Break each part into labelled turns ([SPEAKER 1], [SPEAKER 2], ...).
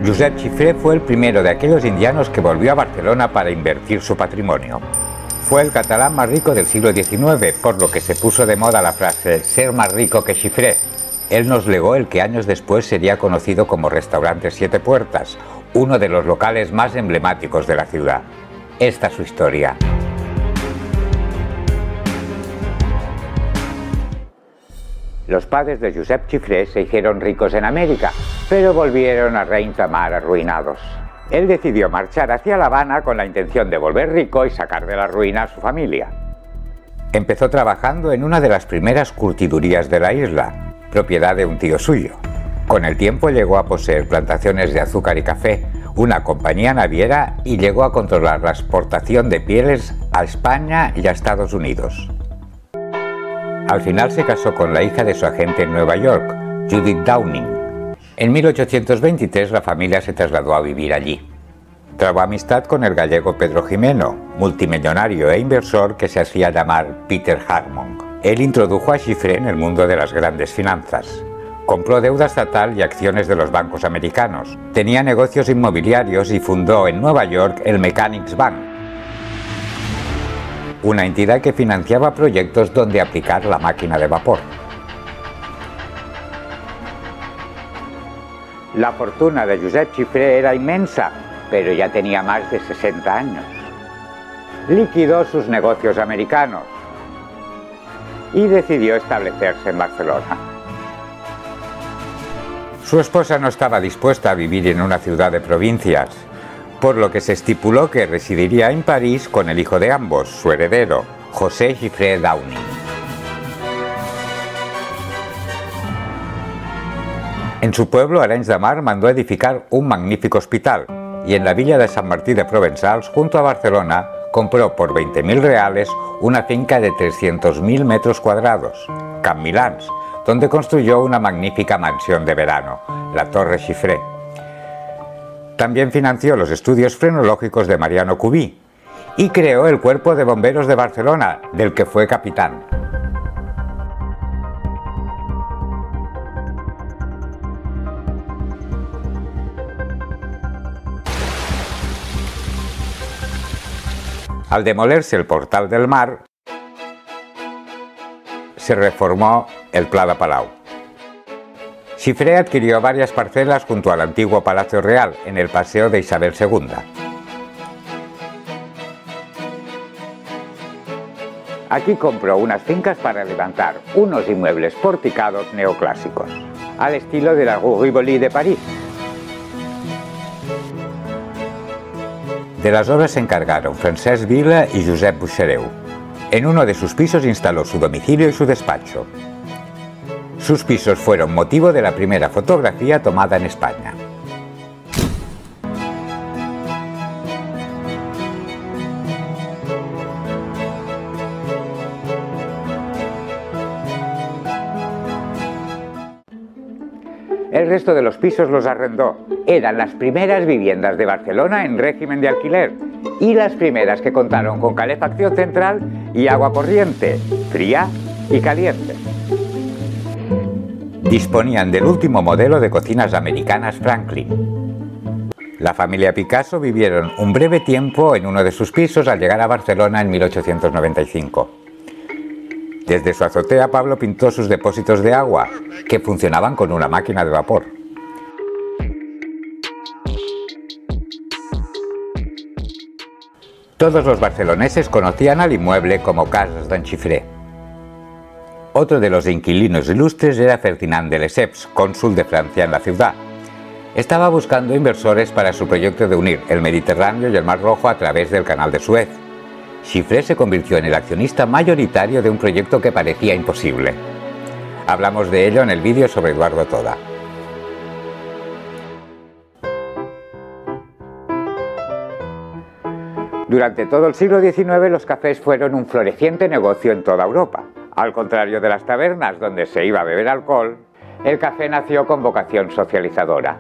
[SPEAKER 1] Josep Xifré fue el primero de aquellos indianos que volvió a Barcelona para invertir su patrimonio. Fue el catalán más rico del siglo XIX, por lo que se puso de moda la frase «ser más rico que Xifré». Él nos legó el que años después sería conocido como Restaurante Siete Puertas, uno de los locales más emblemáticos de la ciudad. Esta es su historia. Los padres de Josep Xifré se hicieron ricos en América, pero volvieron a Reins de Mar arruinados. Él decidió marchar hacia La Habana con la intención de volver rico y sacar de la ruina a su familia. Empezó trabajando en una de las primeras curtidurías de la isla, propiedad de un tío suyo. Con el tiempo llegó a poseer plantaciones de azúcar y café, una compañía naviera y llegó a controlar la exportación de pieles a España y a Estados Unidos. Al final se casó con la hija de su agente en Nueva York, Judith Downing. En 1823 la familia se trasladó a vivir allí. Trabó amistad con el gallego Pedro Jimeno, multimillonario e inversor que se hacía llamar Peter Harmon. Él introdujo a Xifré en el mundo de las grandes finanzas. Compró deuda estatal y acciones de los bancos americanos. Tenía negocios inmobiliarios y fundó en Nueva York el Mechanics Bank, una entidad que financiaba proyectos donde aplicar la máquina de vapor. La fortuna de Josep Xifré era inmensa, pero ya tenía más de 60 años. Liquidó sus negocios americanos y decidió establecerse en Barcelona. Su esposa no estaba dispuesta a vivir en una ciudad de provincias, por lo que se estipuló que residiría en París con el hijo de ambos, su heredero, José Xifré Downing. En su pueblo, Arenys de Mar, mandó edificar un magnífico hospital y en la villa de Sant Martí de Provençals, junto a Barcelona, compró por 20.000 reales una finca de 300.000 metros cuadrados, Can Milans, donde construyó una magnífica mansión de verano, la Torre Xifré. También financió los estudios frenológicos de Mariano Cubí y creó el Cuerpo de Bomberos de Barcelona, del que fue capitán. Al demolerse el Portal del Mar, se reformó el Pla de Palau. Xifré adquirió varias parcelas junto al antiguo Palacio Real, en el Paseo de Isabel II. Aquí compró unas fincas para levantar unos inmuebles porticados neoclásicos, al estilo de la Rue Rivoli de París. De las obras se encargaron Francesc Vila y Josep Buxareu. En uno de sus pisos instaló su domicilio y su despacho. Sus pisos fueron motivo de la primera fotografía tomada en España. El resto de los pisos los arrendó. Eran las primeras viviendas de Barcelona en régimen de alquiler y las primeras que contaron con calefacción central y agua corriente, fría y caliente. Disponían del último modelo de cocinas americanas Franklin. La familia Picasso vivieron un breve tiempo en uno de sus pisos al llegar a Barcelona en 1895. Desde su azotea, Pablo pintó sus depósitos de agua, que funcionaban con una máquina de vapor. Todos los barceloneses conocían al inmueble como Casas d'en Xifré. Otro de los inquilinos ilustres era Ferdinand de Lesseps, cónsul de Francia en la ciudad. Estaba buscando inversores para su proyecto de unir el Mediterráneo y el Mar Rojo a través del Canal de Suez. Xifré se convirtió en el accionista mayoritario de un proyecto que parecía imposible. Hablamos de ello en el vídeo sobre Eduardo Toda. Durante todo el siglo XIX los cafés fueron un floreciente negocio en toda Europa. Al contrario de las tabernas donde se iba a beber alcohol, el café nació con vocación socializadora.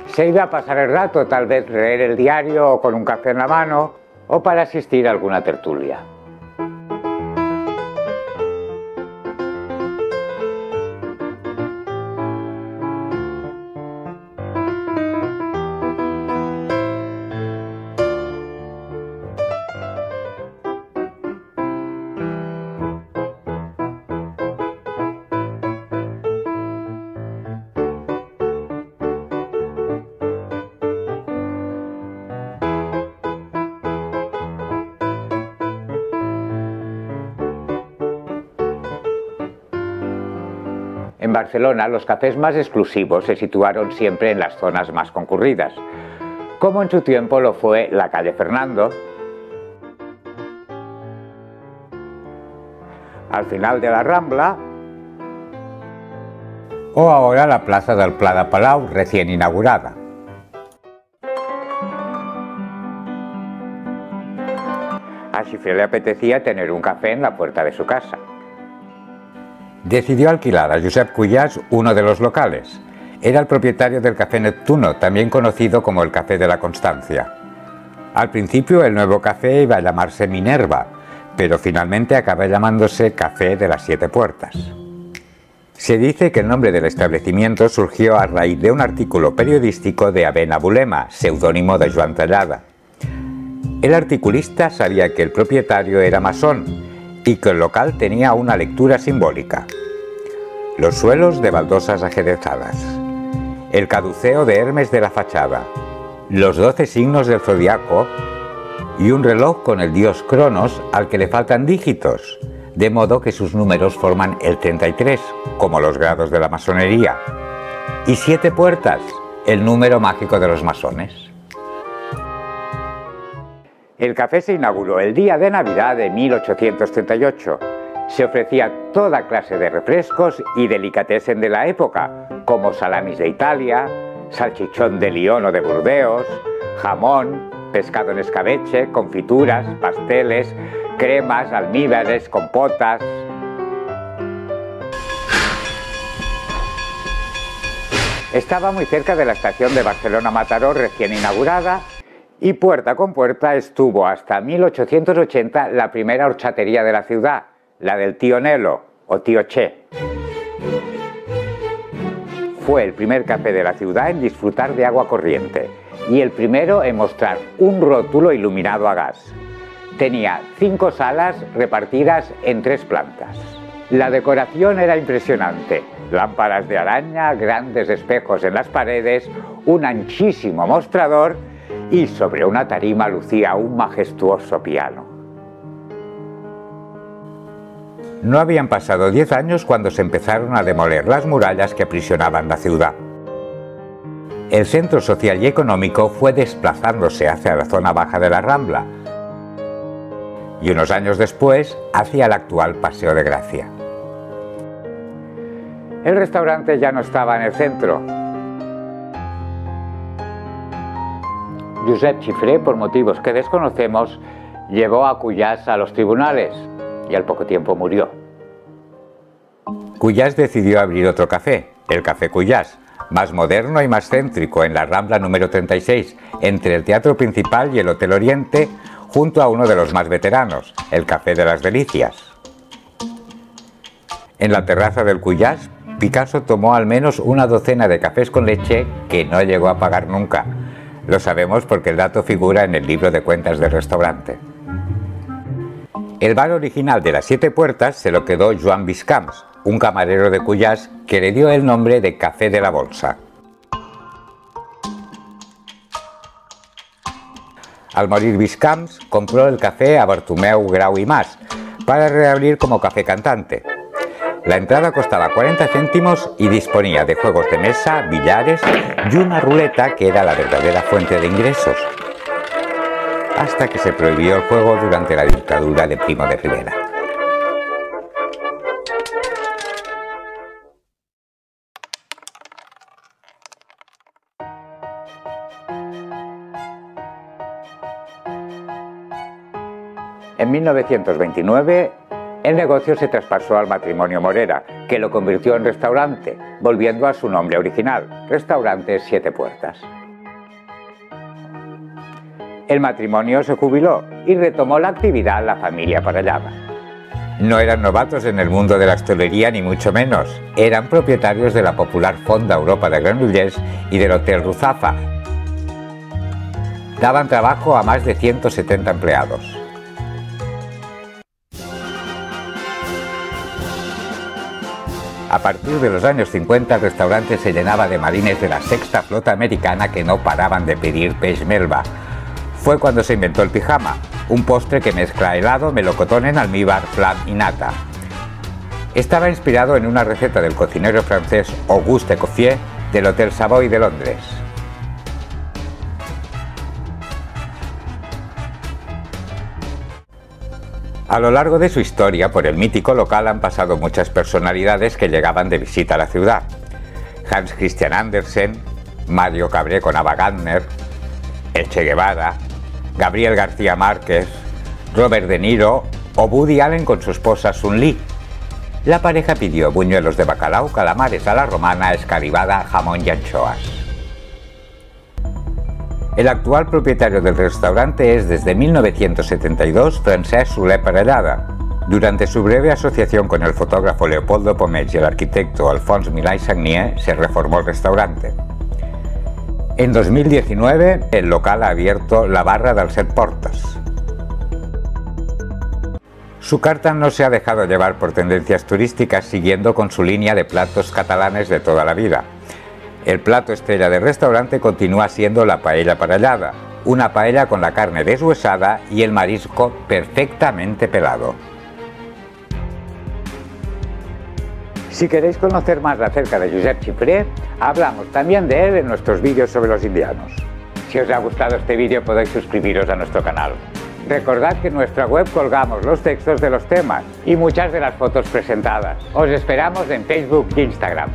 [SPEAKER 1] Se iba a pasar el rato, tal vez leer el diario o con un café en la mano, o para asistir a alguna tertulia. En Barcelona, los cafés más exclusivos se situaron siempre en las zonas más concurridas, como en su tiempo lo fue la calle Fernando, al final de la Rambla, o ahora la plaza del Pla de Palau, recién inaugurada. A Xifré le apetecía tener un café en la puerta de su casa. Decidió alquilar a Josep Cuyàs uno de los locales. Era el propietario del Café Neptuno, también conocido como el Café de la Constancia. Al principio el nuevo café iba a llamarse Minerva, pero finalmente acaba llamándose Café de las Siete Puertas. Se dice que el nombre del establecimiento surgió a raíz de un artículo periodístico de Abel Abulema, seudónimo de Joan Tallada. El articulista sabía que el propietario era masón y que el local tenía una lectura simbólica. Los suelos de baldosas ajerezadas, el caduceo de Hermes de la fachada, los 12 signos del zodiaco y un reloj con el dios Cronos al que le faltan dígitos, de modo que sus números forman el 33, como los grados de la masonería, y 7 puertas, el número mágico de los masones. El café se inauguró el día de Navidad de 1838. Se ofrecía toda clase de refrescos y delicatessen de la época, como salamis de Italia, salchichón de Lyon o de Burdeos, jamón, pescado en escabeche, confituras, pasteles, cremas, almíbares, compotas. Estaba muy cerca de la estación de Barcelona-Mataró recién inaugurada y puerta con puerta estuvo hasta 1880 la primera horchatería de la ciudad, la del tío Nelo o tío Che. Fue el primer café de la ciudad en disfrutar de agua corriente y el primero en mostrar un rótulo iluminado a gas. Tenía 5 salas repartidas en 3 plantas. La decoración era impresionante. Lámparas de araña, grandes espejos en las paredes, un anchísimo mostrador y sobre una tarima lucía un majestuoso piano. No habían pasado 10 años cuando se empezaron a demoler las murallas que aprisionaban la ciudad. El centro social y económico fue desplazándose hacia la zona baja de la Rambla y unos años después hacia el actual Paseo de Gracia. El restaurante ya no estaba en el centro. Josep Xifré, por motivos que desconocemos, llevó a Cuyàs a los tribunales y al poco tiempo murió. Cuyàs decidió abrir otro café, el Café Cuyàs, más moderno y más céntrico, en la Rambla número 36, entre el Teatro Principal y el Hotel Oriente, junto a uno de los más veteranos, el Café de las Delicias. En la terraza del Cuyàs, Picasso tomó al menos una docena de cafés con leche que no llegó a pagar nunca. Lo sabemos porque el dato figura en el libro de cuentas del restaurante. El bar original de las 7 puertas se lo quedó Joan Viscams, un camarero de Cuyàs que le dio el nombre de Café de la Bolsa. Al morir Viscams, compró el café a Bartomeu Grau i Mas para reabrir como café cantante. La entrada costaba 40 céntimos y disponía de juegos de mesa, billares y una ruleta que era la verdadera fuente de ingresos, hasta que se prohibió el juego durante la dictadura de Primo de Rivera. En 1929, el negocio se traspasó al matrimonio Morera, que lo convirtió en restaurante, volviendo a su nombre original, Restaurante 7 Puertas. El matrimonio se jubiló y retomó la actividad la familia Parellada. No eran novatos en el mundo de la hostelería ni mucho menos, eran propietarios de la popular Fonda Europa de Granollers y del Hotel Ruzafa. Daban trabajo a más de 170 empleados. A partir de los años 50 el restaurante se llenaba de marines de la Sexta Flota Americana que no paraban de pedir peix melva. Fue cuando se inventó el pijama, un postre que mezcla helado, melocotón en almíbar, flan y nata. Estaba inspirado en una receta del cocinero francés Auguste Escoffier del Hotel Savoy de Londres. A lo largo de su historia, por el mítico local han pasado muchas personalidades que llegaban de visita a la ciudad. Hans Christian Andersen, Mario Cabré con Ava Gardner, el Che Guevara, Gabriel García Márquez, Robert De Niro o Woody Allen con su esposa Sun Lee. La pareja pidió buñuelos de bacalao, calamares a la romana, escarivada, jamón y anchoas. El actual propietario del restaurante es desde 1972 Francesc Soler Parellada. Durante su breve asociación con el fotógrafo Leopoldo Pomés y el arquitecto Alphonse Milay-Sagnier se reformó el restaurante. En 2019 el local ha abierto la barra dels Set Portes. Su carta no se ha dejado llevar por tendencias turísticas, siguiendo con su línea de platos catalanes de toda la vida. El plato estrella del restaurante continúa siendo la paella parellada, una paella con la carne deshuesada y el marisco perfectamente pelado. Si queréis conocer más acerca de Josep Xifré, hablamos también de él en nuestros vídeos sobre los indianos. Si os ha gustado este vídeo podéis suscribiros a nuestro canal. Recordad que en nuestra web colgamos los textos de los temas y muchas de las fotos presentadas. Os esperamos en Facebook e Instagram.